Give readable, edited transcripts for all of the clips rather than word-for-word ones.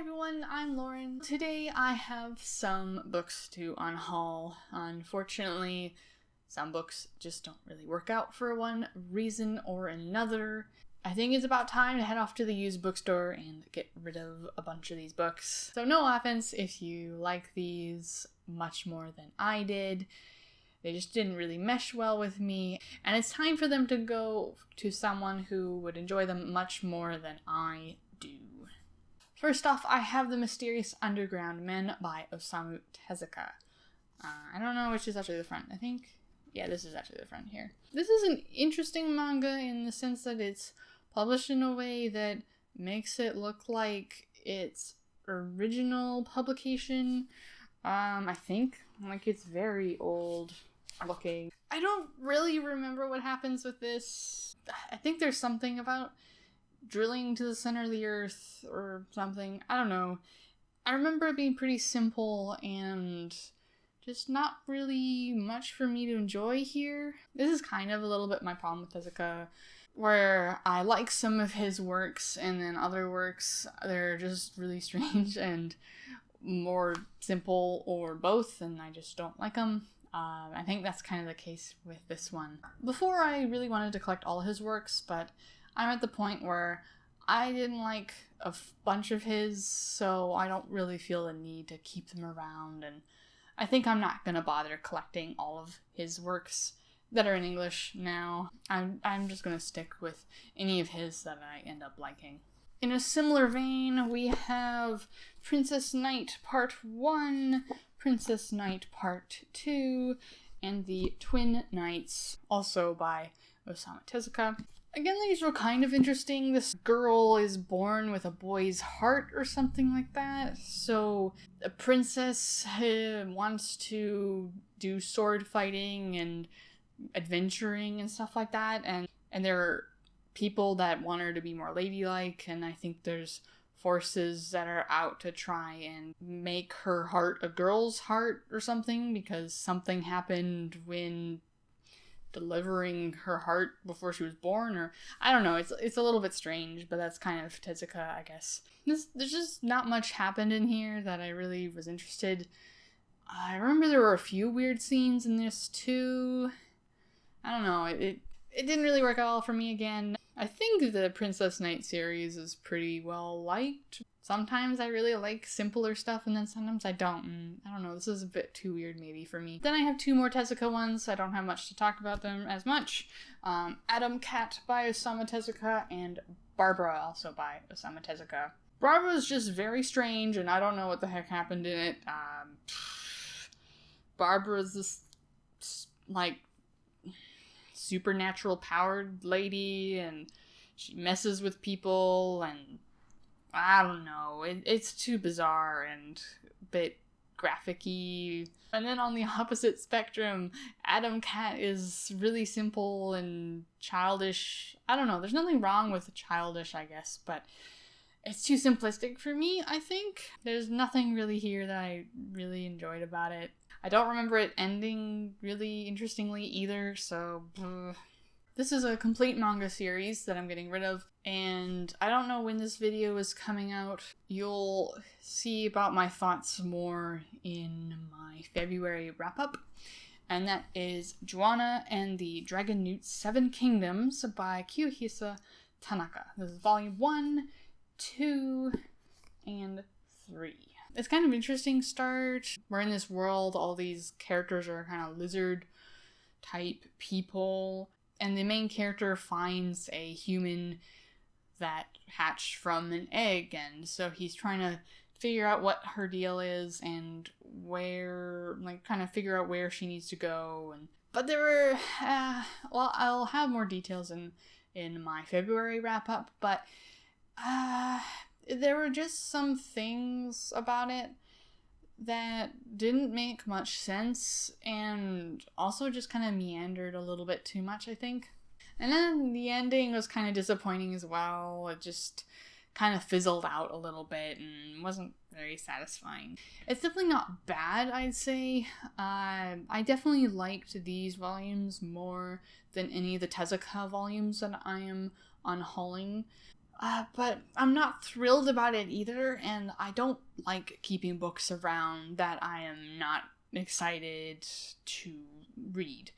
everyone, I'm Lauren. Today I have some books to unhaul. Unfortunately, some books just don't really work out for one reason or another. I think it's about time to head off to the used bookstore and get rid of a bunch of these books. So no offense if you like these much more than I did. They just didn't really mesh well with me, and it's time for them to go to someone who would enjoy them much more than I do. First off, I have The Mysterious Underground Men by Osamu Tezuka. I don't know which is actually the front. Yeah, this is actually the front here. This is an interesting manga in the sense that it's published in a way that makes it look like its original publication. I think. Like, it's very old looking. I don't really remember what happens with this. I think there's something about drilling to the center of the earth or something. I don't know. I remember it being pretty simple and just not really much for me to enjoy here. This is kind of a little bit my problem with Tezuka, where I like some of his works and then other works, they're just really strange and more simple or both, and I just don't like them. I think that's kind of the case with this one. Before, I really wanted to collect all his works, but I'm at the point where I didn't like a bunch of his, so I don't really feel the need to keep them around, and I think I'm not gonna bother collecting all of his works that are in English now. I'm just gonna stick with any of his that I end up liking. In a similar vein, we have Princess Knight Part 1, Princess Knight Part 2, and The Twin Knights, also by Osamu Tezuka. Again, these were kind of interesting. This girl is born with a boy's heart or something like that. So a princess wants to do sword fighting and adventuring and stuff like that. And there are people that want her to be more ladylike. And I think there's forces that are out to try and make her heart a girl's heart or something, because something happened when delivering her heart before she was born, or I don't know, it's a little bit strange, but that's kind of Tezuka, I guess. There's just not much happened in here that I really was interested. I remember there were a few weird scenes in this too. I don't know, it didn't really work out for me again. I think the Princess Knight series is pretty well liked. Sometimes I really like simpler stuff, and then sometimes I don't. And I don't know, this is a bit too weird maybe for me. Then I have two more Tezuka ones. I don't have much to talk about them as much. Atom Cat by Osamu Tezuka and Barbara, also by Osamu Tezuka. Barbara is just very strange, and I don't know what the heck happened in it. Barbara's this, like, supernatural powered lady, and she messes with people, and I don't know, it's too bizarre and a bit graphic-y. And then on the opposite spectrum, Atom Cat is really simple and childish. I don't know, there's nothing wrong with childish, I guess, but it's too simplistic for me, I think. There's nothing really here that I really enjoyed about it. I don't remember it ending really interestingly either, so this is a complete manga series that I'm getting rid of, and I don't know when this video is coming out. You'll see about my thoughts more in my February wrap-up, and that is Joanna and the Dragon Newt 7 Kingdoms by Kiyohisa Tanaka. This is volume 1, 2, and 3. It's kind of an interesting start. We're in this world, all these characters are kind of lizard type people, and the main character finds a human that hatched from an egg, and so he's trying to figure out what her deal is and where, like, kind of figure out where she needs to go. But there were, I'll have more details in my February wrap-up, but there were just some things about it that didn't make much sense, and also just kind of meandered a little bit too much, I think. And then the ending was kind of disappointing as well. It just kind of fizzled out a little bit and wasn't very satisfying. It's definitely not bad, I'd say. I definitely liked these volumes more than any of the Tezuka volumes that I am unhauling. But I'm not thrilled about it either, and I don't like keeping books around that I am not excited to read.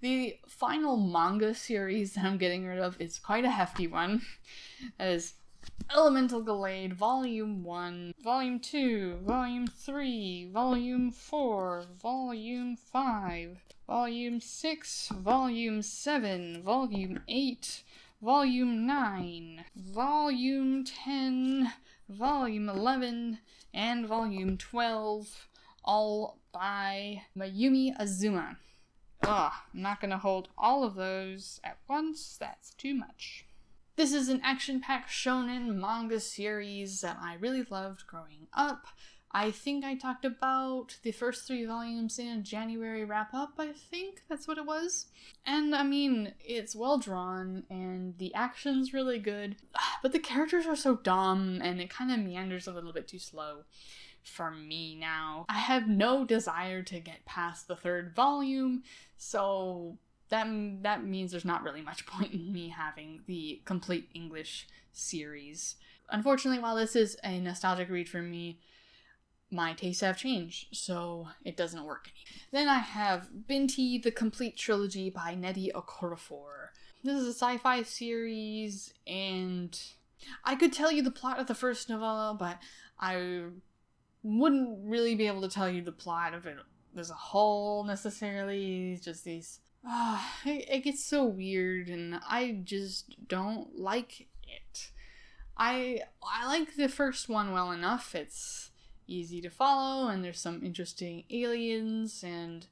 The final manga series that I'm getting rid of is quite a hefty one. That is Elemental Gelade, Volume 1, Volume 2, Volume 3, Volume 4, Volume 5, Volume 6, Volume 7, Volume 8, Volume 9, Volume 10, Volume 11, and Volume 12, all by Mayumi Azuma. Ugh, I'm not gonna hold all of those at once, that's too much. This is an action-packed shonen manga series that I really loved growing up. I think I talked about the first 3 volumes in a January wrap-up, I think that's what it was. And I mean, it's well drawn and the action's really good, but the characters are so dumb and it kind of meanders a little bit too slow for me now. I have no desire to get past the 3rd volume, so that means there's not really much point in me having the Complete English series. Unfortunately, while this is a nostalgic read for me, my tastes have changed, so it doesn't work anymore. Then I have Binti, the Complete Trilogy by Nnedi Okorafor. This is a sci-fi series, and I could tell you the plot of the first novella, but I wouldn't really be able to tell you the plot of it as a whole necessarily. It's just these it gets so weird and I just don't like it. I like the first one well enough. It's easy to follow and there's some interesting aliens and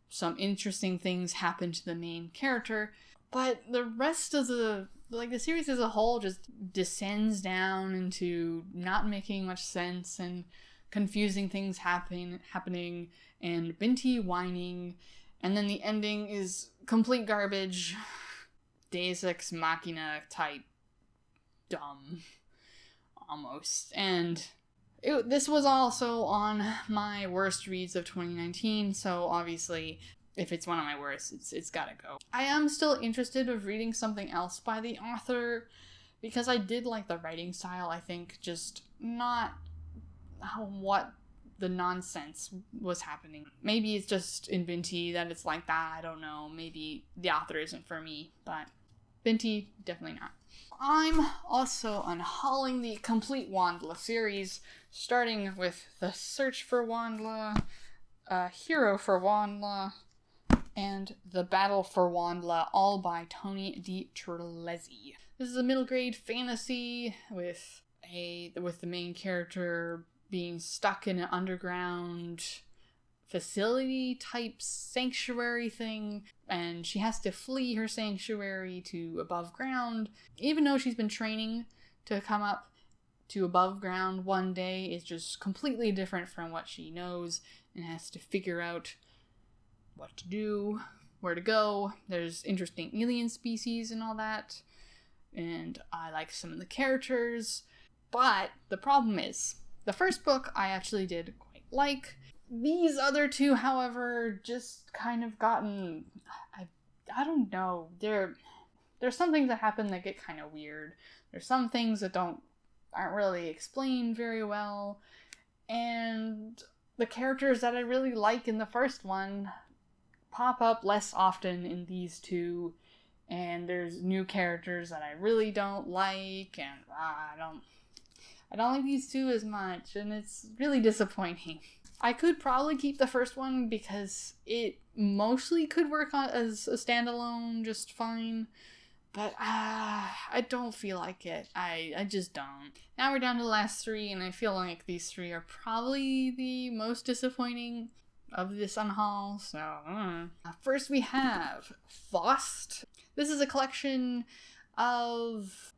some interesting things happen to the main character, but the rest of the series as a whole just descends down into not making much sense and confusing things happening and Binti whining, and then the ending is complete garbage, Deus Ex Machina type dumb, almost. And this was also on my worst reads of 2019, so obviously if it's one of my worst, it's gotta go. I am still interested of reading something else by the author, because I did like the writing style, I think, just not what the nonsense was happening. Maybe it's just in Binti that it's like that, I don't know. Maybe the author isn't for me, but Binti, definitely not. I'm also unhauling the Complete Wandla series, starting with The Search for Wandla, Hero for Wandla, and The Battle for Wandla, all by Tony Di Terlizzi. This is a middle grade fantasy with the main character being stuck in an underground facility type sanctuary thing, and she has to flee her sanctuary to above ground. Even though she's been training to come up to above ground, one day is just completely different from what she knows and has to figure out what to do, where to go. There's interesting alien species and all that, and I like some of the characters, but the problem is the first book I actually did quite like. These other two, however, just kind of gotten, I don't know, there's some things that happen that get kind of weird. There's some things that aren't really explained very well, and the characters that I really like in the first one pop up less often in these two, and there's new characters that I really don't like, and I don't like these two as much, and it's really disappointing. I could probably keep the first one because it mostly could work as a standalone just fine, but I don't feel like it. I just don't. Now we're down to the last 3, and I feel like these 3 are probably the most disappointing of this unhaul, so first we have Faust. This is a collection of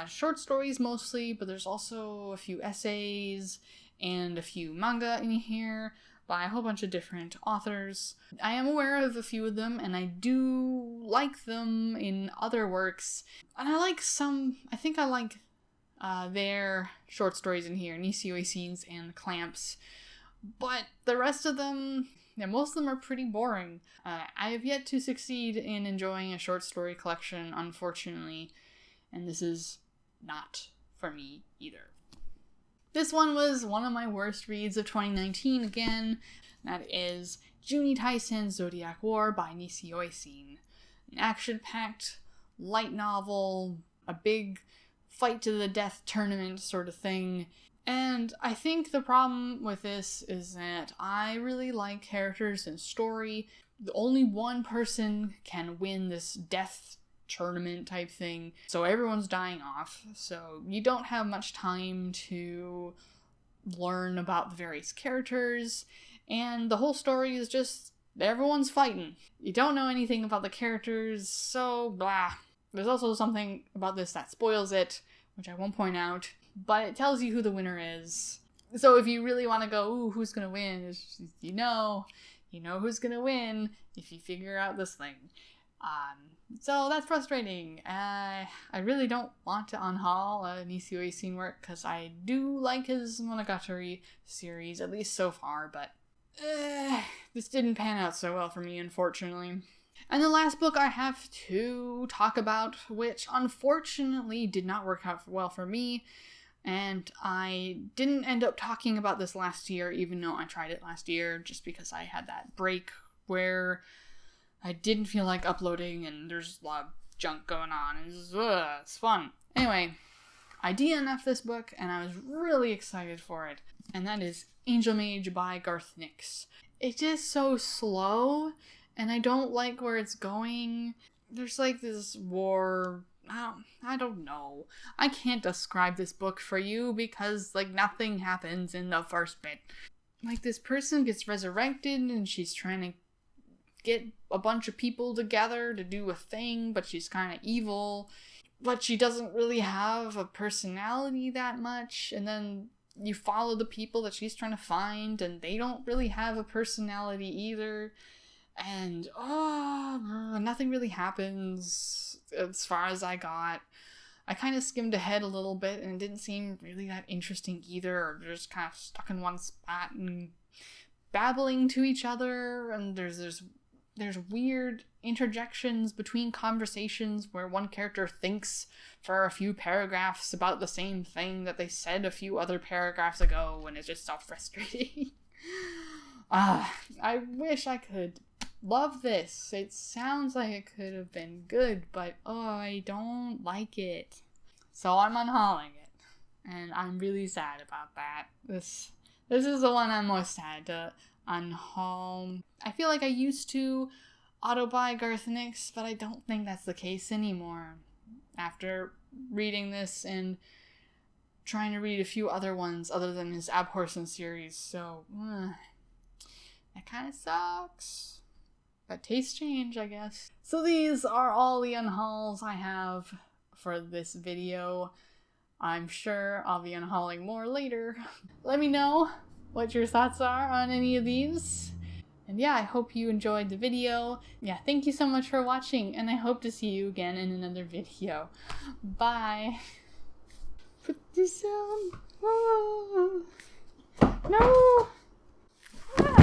short stories mostly, but there's also a few essays and a few manga in here by a whole bunch of different authors. I am aware of a few of them, and I do like them in other works. And I think I like their short stories in here, Nisio Scenes and Clamps. But the rest of them, most of them are pretty boring. I have yet to succeed in enjoying a short story collection, unfortunately. and this is not for me either. This one was one of my worst reads of 2019 again. That is Juni Taisen's Zodiac War by Nisio Oisin. An action-packed, light novel, a big fight to the death tournament sort of thing. And I think the problem with this is that I really like characters and story. Only one person can win this death tournament type thing, so everyone's dying off, so you don't have much time to learn about the various characters, and the whole story is just everyone's fighting. You don't know anything about the characters, so blah. There's also something about this that spoils it, which I won't point out, but it tells you who the winner is. So if you really want to go, ooh, who's gonna win, it's just, you know who's gonna win if you figure out this thing. So that's frustrating. I really don't want to unhaul Nisio Oisin work, because I do like his Monogatari series, at least so far, but this didn't pan out so well for me, unfortunately. And the last book I have to talk about, which unfortunately did not work out well for me, and I didn't end up talking about this last year, even though I tried it last year, just because I had that break where I didn't feel like uploading, and there's a lot of junk going on, and it's fun. Anyway, I DNF'd this book, and I was really excited for it, and that is Angelnage by Garth Nix. It's just so slow, and I don't like where it's going. There's like this war, I don't know. I can't describe this book for you, because like nothing happens in the first bit. Like this person gets resurrected, and she's trying to get a bunch of people together to do a thing, but she's kind of evil, but she doesn't really have a personality that much, and then you follow the people that she's trying to find, and they don't really have a personality either, and nothing really happens as far as I got. I kind of skimmed ahead a little bit, and it didn't seem really that interesting either, or they're just kind of stuck in one spot and babbling to each other, and there's weird interjections between conversations where one character thinks for a few paragraphs about the same thing that they said a few other paragraphs ago, and it's just so frustrating. I wish I could love this. It sounds like it could have been good, but I don't like it. So I'm unhauling it, and I'm really sad about that. This is the one I'm most sad to unhaul. I feel like I used to auto-buy Garth Nix, but I don't think that's the case anymore. After reading this and trying to read a few other ones other than his Abhorsen series, so that kind of sucks. But taste change, I guess. So these are all the unhauls I have for this video. I'm sure I'll be unhauling more later. Let me know what your thoughts are on any of these. And yeah, I hope you enjoyed the video. Yeah, thank you so much for watching, and I hope to see you again in another video. Bye! Put this on. Oh. No! Ah.